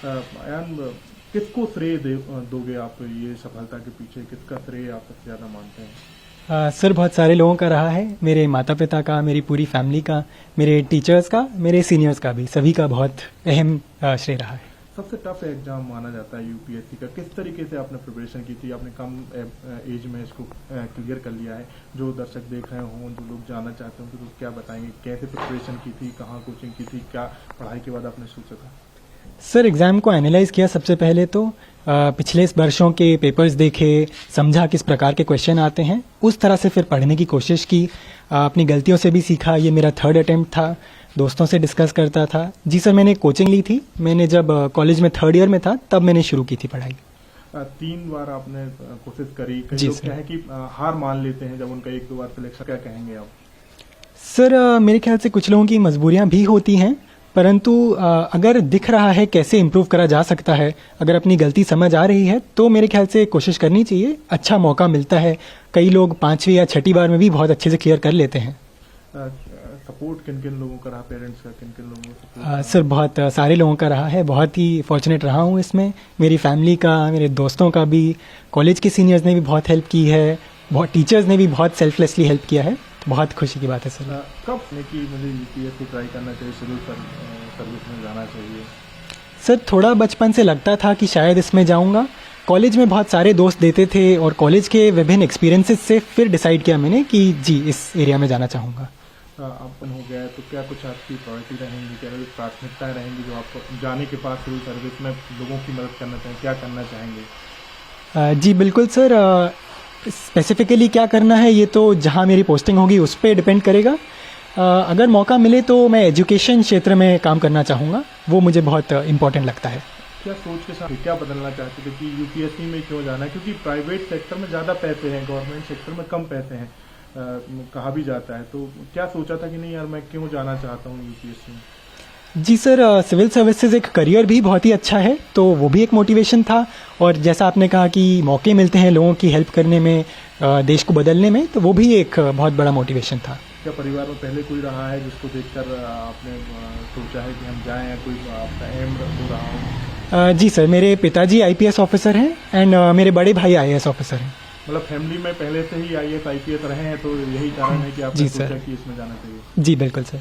अयान, किसको श्रेय दोगे आप ये सफलता के पीछे? किसका श्रेय आप सबसे ज़्यादा मानते हैं? सर बहुत सारे लोगों का रहा है, मेरे माता पिता का, मेरी पूरी फैमिली का, मेरे टीचर्स का, मेरे सीनियर्स का भी, सभी का बहुत अहम श्रेय रहा है। सबसे टफ एग्जाम माना जाता है यूपीएससी का। किस तरीके से आपने प्रिपरेशन की थी? आपने कम एज में इसको क्लियर कर लिया है। जो दर्शक देख रहे हों, जो लोग जानना चाहते हों, तो क्या बताएंगे, कैसे प्रिपरेशन की थी, कहाँ कोचिंग की थी, क्या पढ़ाई के बाद आपने सोचा था? सर एग्ज़ाम को एनालाइज किया सबसे पहले तो पिछले वर्षों के पेपर्स देखे, समझा किस प्रकार के क्वेश्चन आते हैं, उस तरह से फिर पढ़ने की कोशिश की। अपनी गलतियों से भी सीखा। ये मेरा 3rd अटेम्प्ट था। दोस्तों से डिस्कस करता था। जी सर, मैंने कोचिंग ली थी। मैंने जब कॉलेज में 3rd ईयर में था तब मैंने शुरू की थी पढ़ाई। 3 बार आपने कोशिश करी। कई जी लोग सर। क्या है कि हार मान लेते हैं जब उनका 1-2 बार सिलेक्शन। क्या कहेंगे आप? सर मेरे ख्याल से कुछ लोगों की मजबूरियां भी होती हैं, परंतु अगर दिख रहा है कैसे इम्प्रूव करा जा सकता है, अगर अपनी गलती समझ आ रही है तो मेरे ख्याल से कोशिश करनी चाहिए। अच्छा मौका मिलता है। कई लोग 5वीं या 6ठी बार में भी बहुत अच्छे से क्लियर कर लेते हैं। सपोर्ट किन किन लोगों का रहा? पेरेंट्स का किन किन लोगों का सपोर्ट? सर बहुत सारे लोगों का रहा है। बहुत ही फॉर्चुनेट रहा हूँ इसमें। मेरी फैमिली का, मेरे दोस्तों का भी, कॉलेज के सीनियर्स ने भी बहुत हेल्प की है, बहुत टीचर्स ने भी बहुत सेल्फलेसली हेल्प किया है। तो बहुत खुशी की बात है सर। कब ने कि मुझे यूपीएससी ट्राई करना चाहिए, सिविल सर्विस में जाना चाहिए? सर थोड़ा बचपन से लगता था कि शायद इसमें जाऊंगा। कॉलेज में बहुत सारे दोस्त देते थे और कॉलेज के विभिन्न एक्सपीरियंसेस से फिर डिसाइड किया मैंने कि जी इस एरिया में जाना चाहूँगा। अपन हो गया तो क्या कुछ आपकी प्रायोरिटी रहेंगी, क्या कुछ प्राथमिकताएं रहेंगी जो आपको जाने के बाद सिविल सर्विस में लोगों की मदद करना चाहेंगे? क्या करना चाहेंगे? जी बिल्कुल सर। स्पेसिफिकली क्या करना है ये तो जहाँ मेरी पोस्टिंग होगी उस पर डिपेंड करेगा। अगर मौका मिले तो मैं एजुकेशन क्षेत्र में काम करना चाहूँगा। वो मुझे बहुत इम्पोर्टेंट लगता है। क्या सोच के साथ क्या बदलना चाहते थे कि यूपीएससी में क्यों जाना है? क्योंकि प्राइवेट सेक्टर में ज़्यादा पैसे हैं, गवर्नमेंट सेक्टर में कम पैसे हैं, कहा भी जाता है। तो क्या सोचा था कि नहीं यार मैं क्यों जाना चाहता हूँ यूपीएससी में? जी सर, सिविल सर्विसेज एक करियर भी बहुत ही अच्छा है, तो वो भी एक मोटिवेशन था। और जैसा आपने कहा कि मौके मिलते हैं लोगों की हेल्प करने में, देश को बदलने में, तो वो भी एक बहुत बड़ा मोटिवेशन था। क्या परिवार में पहले कोई रहा है जिसको देखकर आपने सोचा है कि हम जाएं, या कोई आपका एम हो रहा हो? जी सर, मेरे पिताजी आईपीएस ऑफिसर हैं एंड मेरे बड़े भाई आईएएस ऑफिसर हैं। मतलब फैमिली में पहले से ही आईएएस आईपीएस रहे हैं, तो यही कारण है कि आपने जी सोचा सर। कि इसमें जाना चाहिए? जी बिल्कुल सर।